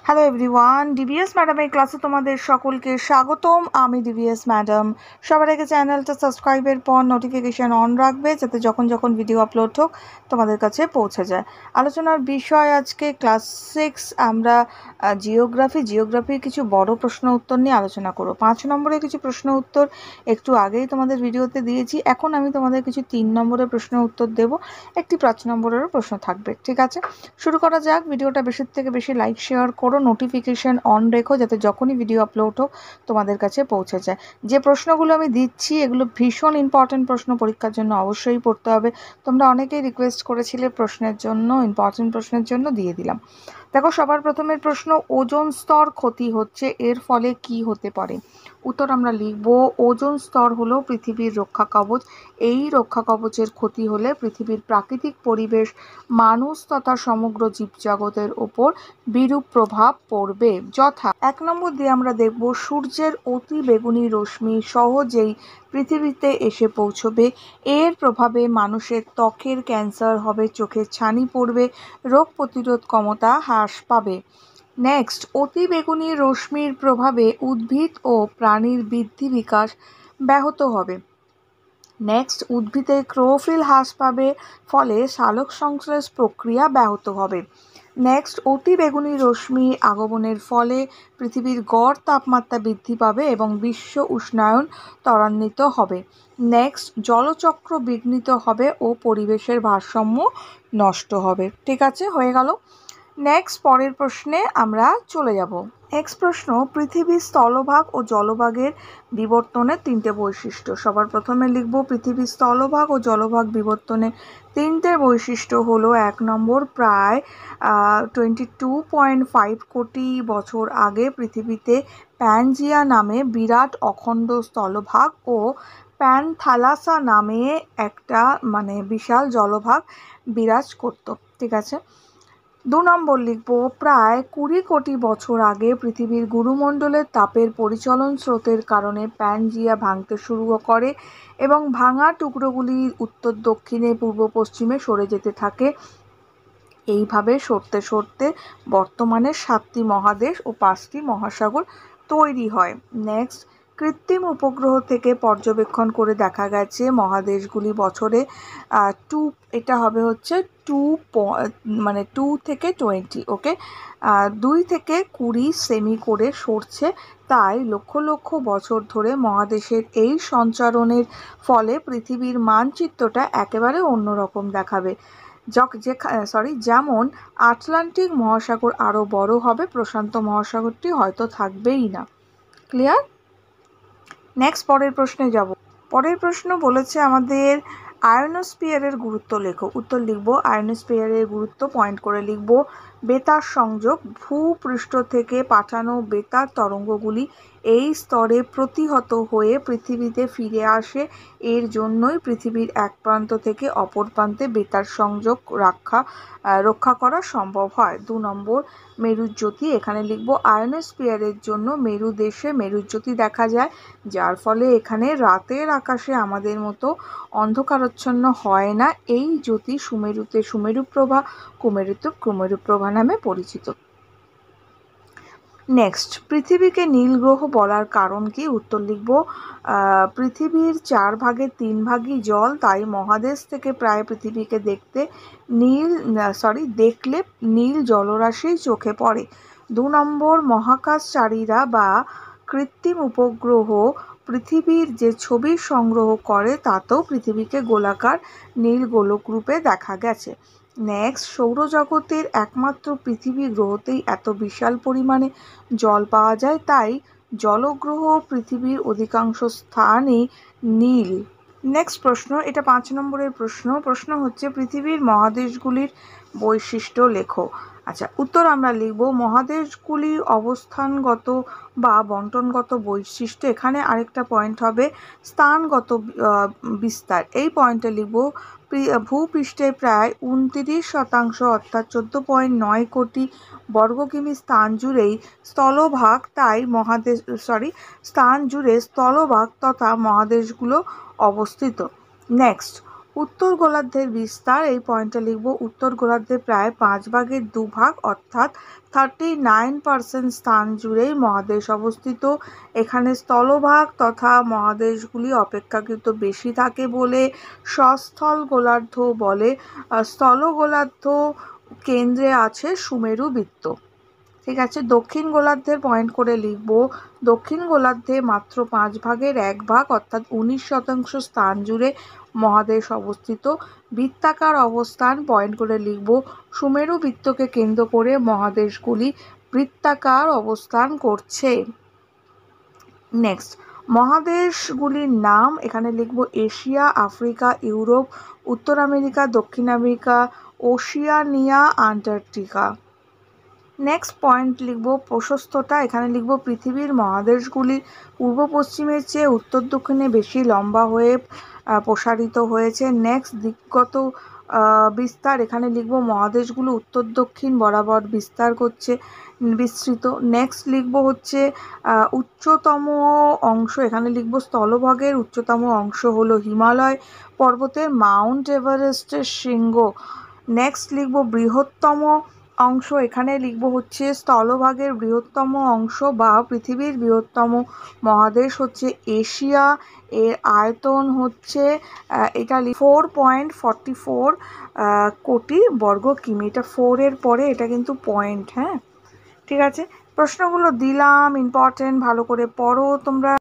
Hello everyone, DVS ম্যাডামের ক্লাসে তোমাদের সকলকে স্বাগতম। আমি ডিভিএস ম্যাডাম। সবার আগে চ্যানেলটা সাবস্ক্রাইবের পর নোটিফিকেশান অন রাখবে, যাতে যখন যখন ভিডিও আপলোড হোক তোমাদের কাছে পৌঁছে যায়। আলোচনার বিষয় আজকে ক্লাস 6 আমরা জিওগ্রাফির কিছু বড় প্রশ্ন উত্তর নিয়ে আলোচনা করব। 5 নম্বরের কিছু প্রশ্ন উত্তর একটু আগেই তোমাদের ভিডিওতে দিয়েছি। এখন আমি তোমাদের কিছু 3 নম্বরের প্রশ্ন উত্তর দেব, একটি 5 নম্বরেরও প্রশ্ন থাকবে। ঠিক আছে, শুরু করা যাক। ভিডিওটা বেশির থেকে বেশি লাইক শেয়ার করো, নোটিফিকেশান অন রেখো, যাতে যখনই ভিডিও আপলোড হোক তোমাদের কাছে পৌঁছে যায়। যে প্রশ্নগুলো আমি দিচ্ছি এগুলো ভীষণ ইম্পর্টেন্ট প্রশ্ন, পরীক্ষার জন্য অবশ্যই পড়তে হবে। তোমরা অনেকেই রিকোয়েস্ট করেছিলে প্রশ্নের জন্য, ইম্পর্টেন্ট প্রশ্নের জন্য দিয়ে দিলাম। দেখো, সবার প্রথমের প্রশ্ন, ওজোন স্তর ক্ষতি হচ্ছে, এর ফলে কি হতে পারে? উত্তর আমরা লিখব, ওজোন স্তর হলো পৃথিবীর রক্ষা কবচ। এই রক্ষা কবচের ক্ষতি হলে পৃথিবীর প্রাকৃতিক পরিবেশ, মানুষ তথা সমগ্র জীবজগতের ওপর বিরূপ প্রভাব পড়বে। যথা 1 নম্বর দিয়ে আমরা দেখব, সূর্যের অতি বেগুনি রশ্মি সহজেই পৃথিবীতে এসে পৌঁছবে। এর প্রভাবে মানুষের ত্বকের ক্যান্সার হবে, চোখের ছানি পড়বে, রোগ প্রতিরোধ ক্ষমতা হ্রাস পাবে। নেক্সট, অতি বেগুনি রশ্মির প্রভাবে উদ্ভিদ ও প্রাণীর বৃদ্ধি বিকাশ ব্যাহত হবে। নেক্সট, উদ্ভিদের ক্লোরোফিল হ্রাস পাবে, ফলে সালোক সংশ্লেষ প্রক্রিয়া ব্যাহত হবে। নেক্সট, অতি বেগুনি রশ্মি আগমনের ফলে পৃথিবীর গড় তাপমাত্রা বৃদ্ধি পাবে এবং বিশ্ব উষ্ণায়ন ত্বরান্বিত হবে। নেক্সট, জলচক্র বিঘ্নিত হবে ও পরিবেশের ভারসাম্য নষ্ট হবে। ঠিক আছে, হয়ে গেল। নেক্সট, পরের প্রশ্নে আমরা চলে যাব। নেক্সট প্রশ্ন, পৃথিবীর স্থলভাগ ও জলভাগের বিবর্তনের 3টে বৈশিষ্ট্য। সবার প্রথমে লিখব, পৃথিবীর স্থলভাগ ও জলভাগ বিবর্তনের 3টে বৈশিষ্ট্য হলো, 1 নম্বর, প্রায় 22.5 কোটি বছর আগে পৃথিবীতে প্যানজিয়া নামে বিরাট অখণ্ড স্থলভাগ ও প্যানথালাসা নামে একটা বিশাল জলভাগ বিরাজ করত। ঠিক আছে। 2 নম্বর লিখব, প্রায় 20 কোটি বছর আগে পৃথিবীর গুরুমণ্ডলের তাপের পরিচলন স্রোতের কারণে প্যানজিয়া ভাঙতে শুরু করে এবং ভাঙা টুকরোগুলি উত্তর দক্ষিণে পূর্ব পশ্চিমে সরে যেতে থাকে। এইভাবে সরতে সরতে বর্তমানে 7টি মহাদেশ ও 5টি মহাসাগর তৈরি হয়। নেক্সট, কৃত্রিম উপগ্রহ থেকে পর্যবেক্ষণ করে দেখা গেছে মহাদেশগুলি বছরে 2 থেকে 20 ওকে 2 থেকে 20 সেমি করে সরছে। তাই লক্ষ লক্ষ বছর ধরে মহাদেশের এই সঞ্চারণের ফলে পৃথিবীর মানচিত্রটা একেবারে অন্যরকম দেখাবে। যেমন আটলান্টিক মহাসাগর আরও বড় হবে, প্রশান্ত মহাসাগরটি হয়তো থাকবেই না। ক্লিয়ার? নেক্সট, পরের প্রশ্নে যাব। পরের প্রশ্ন বলেছে আমাদের, আয়নোস্ফিয়ারের গুরুত্ব লেখো। উত্তর লিখব, আয়নোস্ফিয়ারের গুরুত্ব পয়েন্ট করে লিখব, বেতার সংযোগ। ভূপৃষ্ঠ থেকে পাঠানো বেতার তরঙ্গগুলি এই স্তরে প্রতিহত হয়ে পৃথিবীতে ফিরে আসে। এর জন্যই পৃথিবীর এক প্রান্ত থেকে অপর প্রান্তে বেতার সংযোগ রক্ষা করা সম্ভব হয়। 2 নম্বর, মেরুজ্যোতি। এখানে লিখব, আয়নোস্ফিয়ারের জন্য মেরু দেশে মেরুজ্যোতি দেখা যায়, যার ফলে এখানে রাতের আকাশে আমাদের মতো অন্ধকারাচ্ছন্ন হয় না। এই জ্যোতি সুমেরুতে সুমেরুপ্রভা, কুমেরুতে কুমেরুপ্রভা নামে পরিচিত। নেক্সট, পৃথিবীকে নীল গ্রহ বলার কারণ কি? উত্তর লিখব, পৃথিবীর 4 ভাগের 3 ভাগই জল, তাই মহাদেশ থেকে প্রায় পৃথিবীকে দেখলে নীল জলরাশি চোখে পড়ে। 2 নম্বর, মহাকাশচারীরা বা কৃত্রিম উপগ্রহ পৃথিবীর যে ছবি সংগ্রহ করে তাতেও পৃথিবীকে গোলাকার নীল গোলক রূপে দেখা গেছে। নেক্সট, সৌরজগতের একমাত্র পৃথিবী গ্রহতেই এত বিশাল পরিমাণে জল পাওয়া যায়, তাই জলগ্রহ পৃথিবীর অধিকাংশ স্থানই নীল। নেক্সট প্রশ্ন, এটা 5 নম্বরের প্রশ্ন হচ্ছে, পৃথিবীর মহাদেশগুলির বৈশিষ্ট্য লেখো। আচ্ছা, উত্তর আমরা লিখব, মহাদেশগুলির অবস্থানগত বা বন্টনগত বৈশিষ্ট্য। এখানে আরেকটা পয়েন্ট হবে স্থানগত বিস্তার। এই পয়েন্টে লিখব, ভূপৃষ্ঠের প্রায় 29% অর্থাৎ 14.9 কোটি বর্গকিমি স্থান জুড়েই স্থলভাগ, তাই স্থান জুড়ে স্থলভাগ তথা মহাদেশগুলো অবস্থিত। নেক্সট, উত্তর গোলার্ধের বিস্তার, এই পয়েন্টটা লিখব। উত্তর গোলার্ধে প্রায় 5/2 অর্থাৎ 39% স্থান জুড়েই মহাদেশ অবস্থিত। এখানে স্থলভাগ তথা মহাদেশগুলি অপেক্ষাকৃত বেশি থাকে বলে সস্থল গোলার্ধ বলে। স্থল গোলার্ধ কেন্দ্রে আছে সুমেরু বৃত্ত। ঠিক আছে, দক্ষিণ গোলার্ধের পয়েন্ট করে লিখব। দক্ষিণ গোলার্ধে মাত্র 1/5 অর্থাৎ 19% স্থান জুড়ে মহাদেশ অবস্থিত। বৃত্তাকার অবস্থান পয়েন্ট করে লিখব। সুমেরু বৃত্তকে কেন্দ্র করে মহাদেশগুলি বৃত্তাকার অবস্থান করছে। নেক্সট, মহাদেশগুলির নাম এখানে লিখব। এশিয়া, আফ্রিকা, ইউরোপ, উত্তর আমেরিকা, দক্ষিণ America, Oceania, Antarctica. Next point লিখব প্রশস্ততা, এখানে লিখব পৃথিবীর মহাদেশগুলি পূর্ব পশ্চিমের চেয়ে উত্তর দক্ষিণে বেশি লম্বা হয়ে প্রসারিত হয়েছে। নেক্সট, দিকগত বিস্তার, এখানে লিখব মহাদেশগুলো উত্তর দক্ষিণ বরাবর বিস্তৃত। নেক্সট লিখব হচ্ছে উচ্চতম অংশ, এখানে লিখব স্থলভাগের উচ্চতম অংশ হলো হিমালয় পর্বতের মাউন্ট এভারেস্টের শৃঙ্গ। নেক্সট লিখব বৃহত্তম অংশ, এখানে লিখব হচ্ছে স্থলভাগের বৃহত্তম অংশ বা পৃথিবীর বৃহত্তম মহাদেশ হচ্ছে এশিয়া। এর আয়তন হচ্ছে এটা 4.44 কোটি বর্গ কিমি। এটা 4 এর পরে এটা কিন্তু পয়েন্ট। হ্যাঁ, ঠিক আছে, প্রশ্নগুলো দিলাম, ইম্পর্টেন্ট, ভালো করে পড়ো তোমরা।